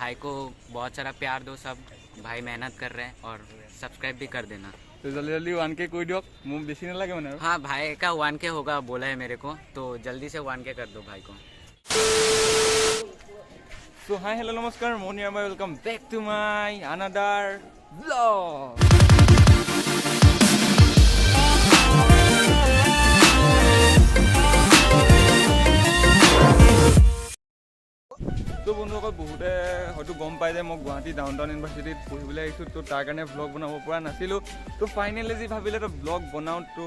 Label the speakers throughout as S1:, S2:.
S1: भाई को बहुत सारा प्यार दो सब। भाई मेहनत कर रहे हैं और सब्सक्राइब भी कर देना।
S2: तो जल्दी जल्दी 1K कोई दियो मुझे बेसी ना लगे मैंने।
S1: हाँ भाई का 1K होगा बोला है मेरे को, तो जल्दी से 1K कर दो भाई को।
S2: सो हाय हेलो नमस्कार मोनिया भाई, welcome back to my another vlog. तो বন্ধুসকল বহুতে হয়তো গম পাই যে মই গুৱাহাটী ডাউনটাউন ইউনিভাৰ্চিটিত পঢ়িবলৈ আহিছোঁ, তো তাৰ কাৰণে ব্লগ বনাব পৰা নাছিলোঁ। তো ফাইনেলি যি ভাবিলে তো ব্লগ বনাওঁ, তো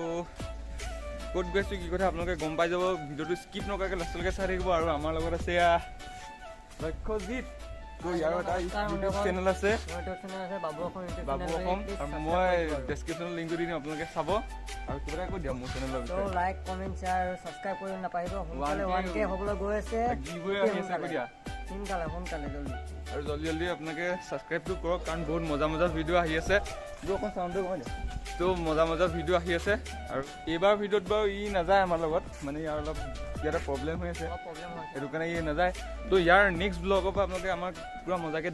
S2: ক'ত গৈছোঁ কি কথা আপোনালোকে গম পাই যাব। ভিডিঅ'টো স্কিপ নকৰাকৈ লাষ্টলৈকে চাই থাকিব। আৰু আমাৰ লগত আছে লক্ষ্যজিত, তো ইয়াৰ এটা ইউটিউব চেনেল আছে বাবু অসম, আৰু মই ডেছক্ৰিপশ্যনত লিংকটো দি দিম, আপোনালোকে চাব। আৰু কিবা এটা কৈ দিয়ক মোৰ চেনেলৰ বিষয়ে।
S3: লাইক কমেণ্ট শ্বেয়াৰ ছাবস্ক্ৰাইব কৰি নাপাহৰিব। সোনকালে 1K হ'বলৈ গৈ আছে,
S2: গিভৱে আহি আছে, কৈ দিয়া
S3: সোনকালে জলদি।
S2: আৰু জলদি জলদি আপোনালোকে ছাবস্ক্ৰাইবটো কৰক, কাৰণ বহুত মজা ভিডিঅ' আহি আছে। অকণ চাউণ্ডটো কমাই দিয়ক। তো মজা ভিডিঅ' আহি আছে। আৰু এইবাৰ ভিডিঅ'ত বাৰু ই নাযায় আমাৰ লগত, মানে ইয়াৰ অলপ ইয়াতে প্ৰব্লেম হৈ আছে, সেইটো কাৰণে ই নাযায়। তো ইয়াৰ নেক্সট ব্লগৰ পৰা আপোনালোকে আমাক পূৰা মজাকৈ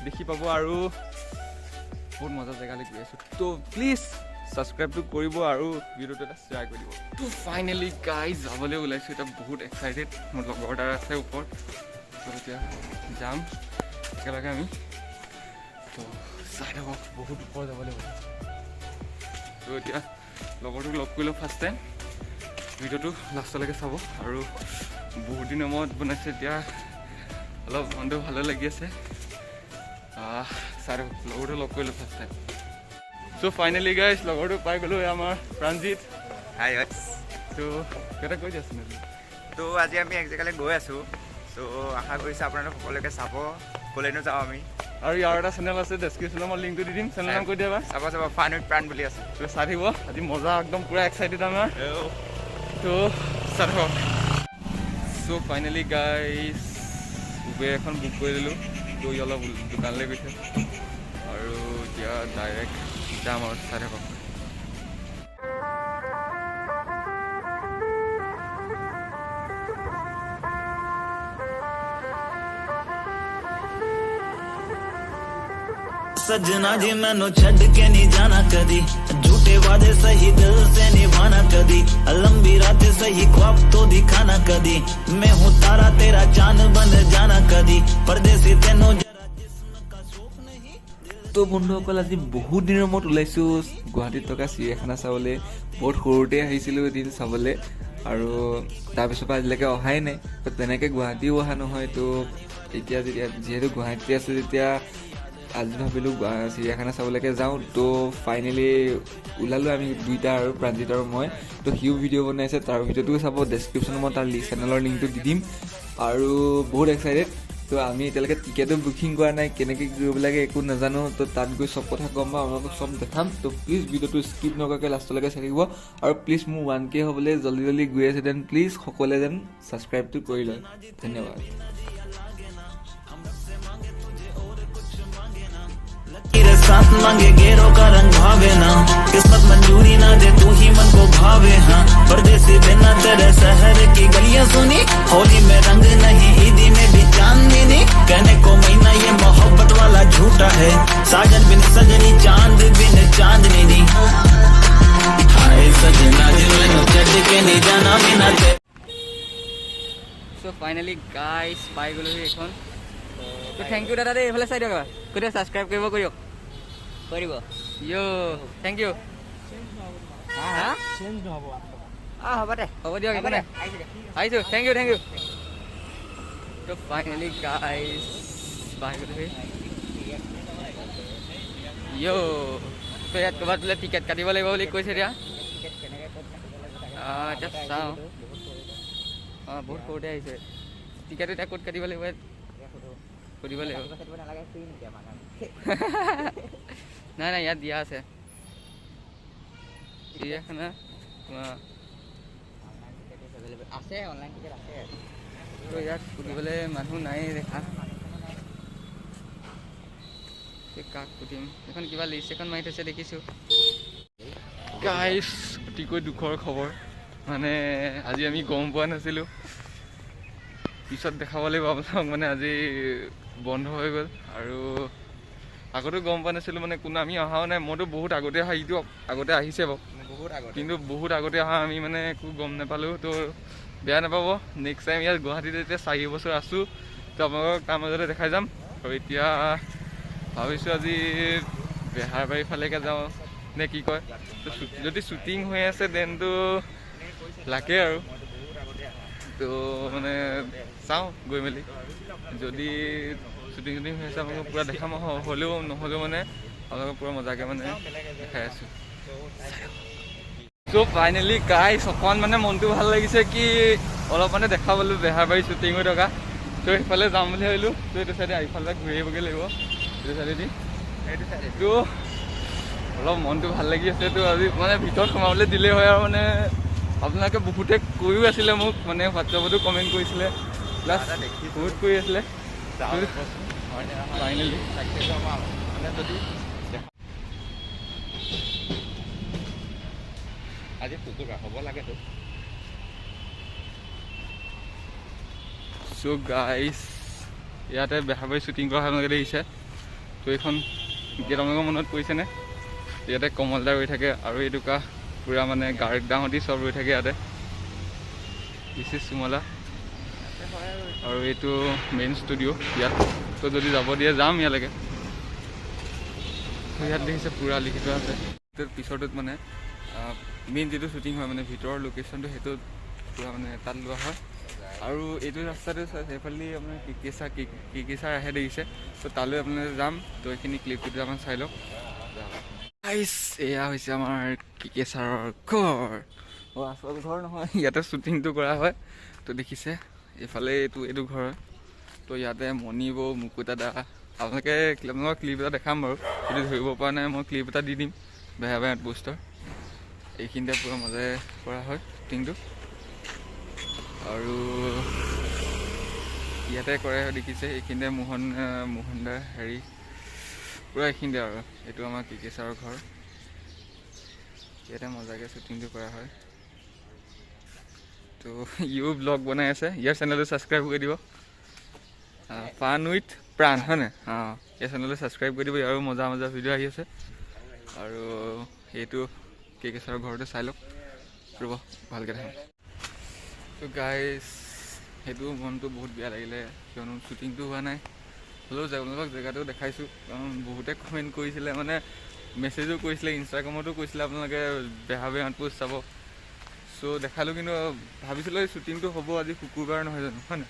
S2: দেখি পাব। আৰু বহুত মজা জেগালৈ গৈ আছোঁ, তো প্লিজ ছাবস্ক্ৰাইবটো কৰিব আৰু ভিডিঅ'টো এটা শ্বেয়াৰ কৰি দিব। তো ফাইনেলি গাইজ যাবলৈ ওলাইছোঁ, এতিয়া বহুত এক্সাইটেড। মোৰ লগৰ এটা আছে ওপৰত, তো এতিয়া যাম একেলগে আমি। তো চাই থাকক, বহুত ওপৰ যাব লাগিব। তো এতিয়া লগৰটোক লগ কৰিলোঁ ফাৰ্ষ্ট টাইম। ভিডিঅ'টো লাষ্টলৈকে চাব। আৰু বহুত দিনৰ মূৰত বনাইছে, এতিয়া অলপ মনটো ভালো লাগি আছে। চাই থাকক, লগৰটো লগ কৰিলোঁ ফাৰ্ষ্ট টাইম। চ' ফাইনেলি গাইজ লগৰটো পাই গ'লোঁ, আমাৰ প্ৰাণজিত।
S4: হাই
S2: তো কেইটা কৈ দিয়াচোন।
S4: তো আজি আমি এক জেগালৈ গৈ আছোঁ, ত' আশা কৰিছোঁ আপোনালোক সকলোকে চাব। ক'লৈনো যাওঁ আমি।
S2: আৰু ইয়াৰ এটা চেনেল আছে, ডেছক্ৰিপশ্যনত মই লিংকটো দি দিম, চেনেল নাম কৈ দিবা।
S4: চাব ফান উইথ প্ৰাণ বুলি আছে,
S2: তো চাই থাকিব। আজি মজা একদম পূৰা এক্সাইটেড আমাৰ। তো চাই থাকক। চ' ফাইনেলি গাইজ উবেৰ এখন বুক কৰি দিলোঁ, তো ই অলপ দোকানলৈ গৈছে। আৰু এতিয়া ডাইৰেক্ট যাম আৰু, চাই থাকক।
S5: सजना जी मैनू छड़ के नहीं जाना कदी, झूठे वादे सही दिल से निभाना कदी, लंबी रातें सही ख्वाब तो दिखाना कदी, मैं हूँ तारा तेरा चांद बन जाना कदी, परदेसी तेनों जरा जिस्म का शौक नहीं।
S6: তো বন্ধুসকল আজি বহুত দিনৰ মূৰত ওলাইছোঁ গুৱাহাটীত থকা চিৰিয়াখানা চাবলৈ। বহুত সৰুতে আহিছিলোঁ এদিন চাবলৈ, আৰু তাৰপিছৰ পৰা আজিলৈকে অহাই নাই। তেনেকৈ গুৱাহাটীও অহা নহয়। তো এতিয়া যিহেতু গুৱাহাটীতে আছোঁ, তেতিয়া আজি ভাবিলোঁ চিৰিয়াখানা চাবলৈকে যাওঁ। তো ফাইনেলি ওলালোঁ আমি দুইটা, আৰু প্ৰাণজিত আৰু মই। তো সিও ভিডিঅ' বনাইছে, তাৰ ভিডিঅ'টোও চাব। ডেছক্ৰিপশ্যনত মই তাৰ চেনেলৰ লিংকটো দি দিম। আৰু বহুত এক্সাইটেড। তো আমি এতিয়ালৈকে টিকেটো বুকিং কৰা নাই, কেনেকৈ কৰিব লাগে একো নাজানো। তো তাত গৈ চব কথা গম পাম, আপোনালোকক চব দেখাম। তো প্লিজ ভিডিঅ'টো স্কিপ নকৰাকৈ লাষ্টলৈকে চাই থাকিব। আৰু প্লিজ মোৰ 1K হ'বলৈ জল্দি গৈ আছে, দেন প্লিজ সকলোৱে যেন ছাবস্ক্ৰাইবটো কৰি লয়। ধন্যবাদ।
S5: तेरे साथ मांगे गेरों का रंग भावे ना, किस्मत मंजूरी ना दे तू ही मन को भावे। हाँ परदेसी बिना तेरे शहर की गलियां सुनी, होली में रंग नहीं ईदी में भी चांदनी नहीं, कहने को महीना ये मोहब्बत वाला झूठा है, साजन बिन सजनी चांद बिन चांदनी नहीं। हाय सजना जी मैनू छड़ के नहीं जाना बिना ते।
S1: চ' ফাইনেলি গাইজ পাই গ'লোহি এইখন। তো থেংক ইউ দাদা দেই, এইফালে চাই দিয়ক। কৈ দিয়ক ছাবস্ক্ৰাইব কৰিব কৈ দিয়ক। Thank you. হ'ব দে, হ'ব দিয়ক, একো নাই, আহিছোঁ। Thank you. তো ফাইনেলি গাইজ পাই গ'লোহি। তো ইয়াত ক'ৰবাত বোলে টিকেট কাটিব লাগিব বুলি কৈছে। এতিয়া এতিয়া চাওঁ। বহুত সৰুতে আহিছে। টিকেট এতিয়া ক'ত কাটিব লাগিব সুধিব লাগিব। নাই ইয়াত দিয়া আছে চিৰিয়াখানা। তো ইয়াত সুধিবলৈ মানুহ নাই দেখা। কাক সুধিম, এখন কিবা লিষ্ট এখন মাৰি থৈছে দেখিছোঁ।
S2: গাইজ অতিকৈ দুখৰ খবৰ, মানে আজি আমি গম পোৱা নাছিলোঁ, পিছত দেখাব লাগিব আপোনাক। মানে আজি বন্ধ হৈ গ'ল আৰু আগতে গম পোৱা নাছিলোঁ মানে কোনো আমি অহাও নাই মইতো বহুত আগতে অহা ইটো আগতে আহিছে বাৰু কিন্তু বহুত আগতে অহা আমি মানে একো গম নাপালোঁ তো বেয়া নাপাব নেক্সট টাইম ইয়াত গুৱাহাটীত এতিয়া 4 বছৰ আছোঁ তো আপোনালোকক তাৰ মাজতে দেখাই যাম আৰু এতিয়া ভাবিছোঁ আজি বেহাৰবাৰী ফালেকে যাওঁ নে কি কয় তো যদি শ্বুটিং হৈ আছে দেনটো লাগে আৰু তো মানে চাওঁ গৈ মেলি যদি শ্বুটিং হৈ আছে আপোনালোকক পূৰা দেখাম হ'লেও নহ'লেও মানে আপোনালোকক পূৰা মজাকৈ মানে দেখাই আছোঁ চ' ফাইনেলি গাইছ অকণমান মানে মনটো ভাল লাগিছে কি অলপ মানে দেখা পালোঁ বেহাৰবাৰী শ্বুটিং হৈ থকা ত' সেইফালে যাম বুলি ভাবিলোঁ ত' এইটো চাইডে এইফালে ঘূৰি আহিবগৈ লাগিব এইটো চাইডেদি ত' অলপ মনটো ভাল লাগি আছে তো আজি মানে ভিতৰত সোমাবলৈ দিলেই হয় আৰু মানে আপোনালোকে বহুতে কৈও আছিলে মোক মানে হোৱাটছআপতো কমেণ্ট কৰিছিলে প্লাছ বহুত কৰি আছিলে ফাইনেলি
S4: আজি ফুটুকা হ'ব লাগেতো
S2: চ' গাইছ ইয়াতে বেহাৰবাৰী শ্বুটিং কৰা আপোনালোকে দেখিছে তো এইখন গেট আপোনালোকৰ মনত পৰিছেনে ইয়াতে কমলদা ৰৈ থাকে আৰু এইটোকা পূৰা মানে গাৰ্ড ডাঙতি চব ৰৈ থাকে ইয়াতে দিছ ইজ সুমলা আৰু এইটো মেইন ষ্টুডিঅ' ইয়াত তো যদি যাব দিয়ে যাম ইয়ালৈকে ইয়াত দেখিছে পূৰা লিখি থোৱা আছে পিছৰটোত মানে মেইন যিটো শ্বুটিং হয় মানে ভিতৰৰ লোকেশ্যনটো সেইটো পূৰা মানে তাত লোৱা হয় আৰু এইটো ৰাস্তাটো সেইফালে আপোনাৰ কিকিচাৰ আহে দেখিছে তো তালৈ আপোনালোকে যাম তো এইখিনি ক্লিপটো দুটামান চাই লওক এয়া হৈছে আমাৰ কিকিচাৰৰ ঘৰ আচল ঘৰ নহয় ইয়াতে শ্বুটিংটো কৰা হয় তো দেখিছে এইফালে এইটো ঘৰ হয় তো ইয়াতে মণি বৌ মুকুতা দা আপোনালোকে ক্লিপ এটা দেখাম বাৰু যদি ধৰিব পৰা নাই মই ক্লিপ এটা দি দিম বেহাৰবাৰী আউটপোষ্টৰ এইখিনিতে পূৰা মজাই কৰা হয় শ্বুটিংটো আৰু ইয়াতে কৰে দেখিছে এইখিনিতে মোহন দাৰ হেৰি পূৰা এইখিনিতে আৰু এইটো আমাৰ কিকিচাৰৰ ঘৰ ইয়াতে মজাকৈ শ্বুটিংটো কৰা হয় তো ইও ব্লগ বনাই আছে ইয়াৰ চেনেলটো ছাবস্ক্ৰাইব কৰি দিব ফান উইথ প্ৰাণ হয়নে অঁ এই চেনেলটো ছাবস্ক্ৰাইব কৰি দিব ইয়াৰো মজা ভিডিঅ' আহি আছে আৰু সেইটো কিকিচাৰৰ ঘৰটো চাই লওক ৰ'ব ভালকৈ দেখাম তো গাইছ সেইটো মনটো বহুত বেয়া লাগিলে কিয়নো শ্বুটিংটো হোৱা নাই হ'লেও আপোনালোকক জেগাটো দেখাইছোঁ কাৰণ বহুতে কমেণ্ট কৰিছিলে মানে মেছেজো কৰিছিলে ইনষ্টাগ্ৰামতো কৈছিলে আপোনালোকে বেহাৰবাৰী আউটপোষ্ট চাব চ' দেখালোঁ কিন্তু ভাবিছিলোঁ এই শ্বুটিংটো হ'ব আজি শুকুৰবাৰ নহয় জানো হয় নাই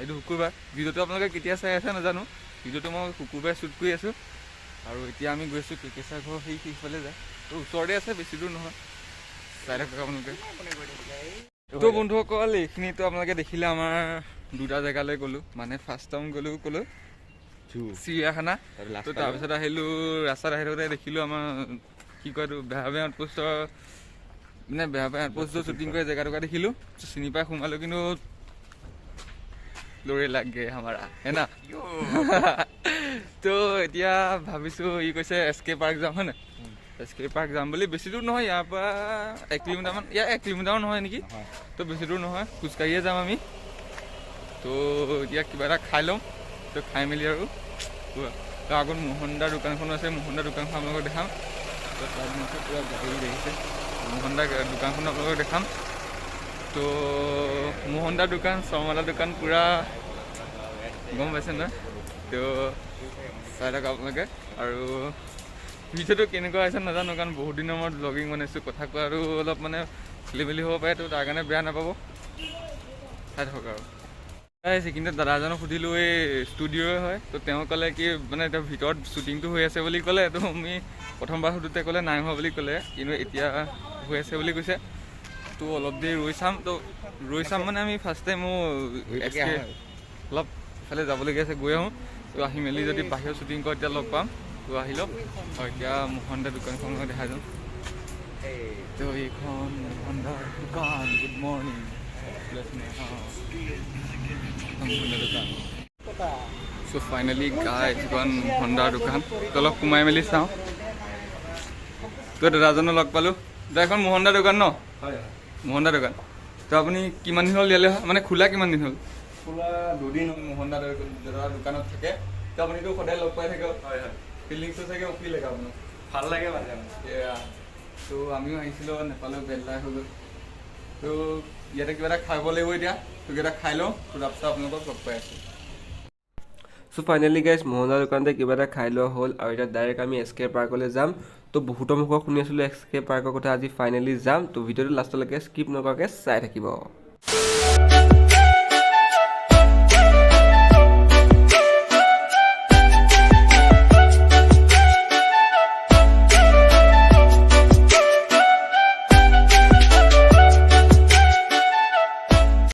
S2: এইটো শুকুৰবাৰ ভিডিঅ'টো আপোনালোকে কেতিয়া চাই আছে নাজানো ভিডিঅ'টো মই শুকুৰবাৰে শ্বুট কৰি আছোঁ আৰু এতিয়া আমি গৈছোঁ কিকিচাৰ ঘৰ সেইফালে যায় তো ওচৰতে আছে বেছি দূৰ নহয় চাই থাকক আপোনালোকে তো বন্ধুসকল এইখিনিতো আপোনালোকে দেখিলে আমাৰ দুটা জেগালৈ গ'লোঁ মানে ফাৰ্ষ্ট টাইম গ'লোঁ ক'লৈ চিৰিয়াখানা তো তাৰপিছত আহিলোঁ ৰাস্তাত আহি থাকোঁতে দেখিলোঁ আমাৰ কি কয় এইটো বেহাৰবাৰী আউটপোষ্টৰ মানে বেহাৰবাৰী আউটপোষ্টৰ শ্বুটিং কৰা জেগাটুকুৰা দেখিলোঁ চিনি পাই সোমালোঁ কিন্তু লৰে লাগে আমাৰা হে না তো এতিয়া ভাবিছোঁ ই কৈছে SK পাৰ্ক যাম হয় নাই SK পাৰ্ক যাম বুলি বেছি দূৰ নহয় ইয়াৰ পৰা 1 কিলোমিটাৰমান 1 কিলোমিটাৰো নহয় নেকি তো বেছি দূৰ নহয় খোজকাঢ়িয়ে যাম আমি তো এতিয়া কিবা এটা খাই ল'ম তো খাই মেলি আৰু তো আগত মোহন দাৰ দোকানখনো আছে মোহন দাৰ দোকানখন আপোনালোকক দেখাম তো তাত মাছে পূৰা গাড়ী দেখিছে মোহন দাৰ দোকানখন আপোনালোকক দেখাম তো মোহন দাৰ দোকান শৰ্মাদাৰ দোকান পূৰা গম পাইছে নহয় তো চাই থাকক আপোনালোকে আৰু ভিডিঅ'টো কেনেকুৱা হৈছে নাজানো কাৰণ বহুত দিনৰ মূৰত ব্লগিং বনাইছোঁ কথা কোৱা আৰু অলপ মানে খেলি মেলি হ'ব পাৰে তো তাৰ কাৰণে বেয়া নাপাব চাই থাকক আৰু কিন্তু দাদা এজনক সুধিলোঁ এই ষ্টুডিঅ'ই হয় তো তেওঁ ক'লে কি মানে এতিয়া ভিতৰত শ্বুটিংটো হৈ আছে বুলি ক'লে তো আমি প্ৰথমবাৰ সুধোঁতে ক'লে নাই হোৱা বুলি ক'লে কিন্তু এতিয়া হৈ আছে বুলি কৈছে তো অলপ দেৰি ৰৈ চাম মানে আমি ফাৰ্ষ্ট টাইম অলপ ইফালে যাবলগীয়া আছে গৈ আহোঁ তো আহি মেলি যদি বাহিৰত শ্বুটিং কৰে তেতিয়া লগ পাম তো আহি লওক হয় এতিয়া মোহন দাৰ দোকানখন দেখাই যাম তো এইখন মোহন দাৰ দোকান গুড মৰ্ণিং চ' ফাইনেলি এইখন হণ্ডাৰ দোকান তো অলপ সোমাই মেলি চাওঁ তো দাদাজনো লগ পালোঁ দাদা এখন মোহন দাৰ দোকান ন মোহন দাৰ দোকান তো আপুনি কিমান দিন হ'ল ইয়ালৈ মানে খোলা কিমান দিন হ'ল খোলা 2 দিন মোহন দাদাৰ দোকানত থাকে তো আপুনিতো সদায় লগ পাই থাকে হয় হয় ফিলিংছটো চাগে কি লাগে আপোনাৰ
S4: ভাল লাগে মানে
S2: তো আমিও আহিছিলোঁ নেপালৰ বেললাই হৈ গ'ল তো ইয়াতে কিবা এটা খাব লাগিব এতিয়া তো কিবা এটা খাই লওঁ তো তাৰপিছত আপোনালোকক লগ পাই আছোঁ
S7: সো ফাইনেলি গাইজ মোহনৰ দোকানতে কিবা এটা খাই লোৱা হ'ল আৰু এতিয়া ডাইৰেক্ট আমি এছ কে পাৰ্কলৈ যাম তো বহুতৰ মুখত শুনি আছিলোঁ এছ কে পাৰ্কৰ কথা আজি ফাইনেলি যাম তো ভিডিঅ'টো লাষ্টলৈকে স্কিপ নকৰাকৈ চাই থাকিব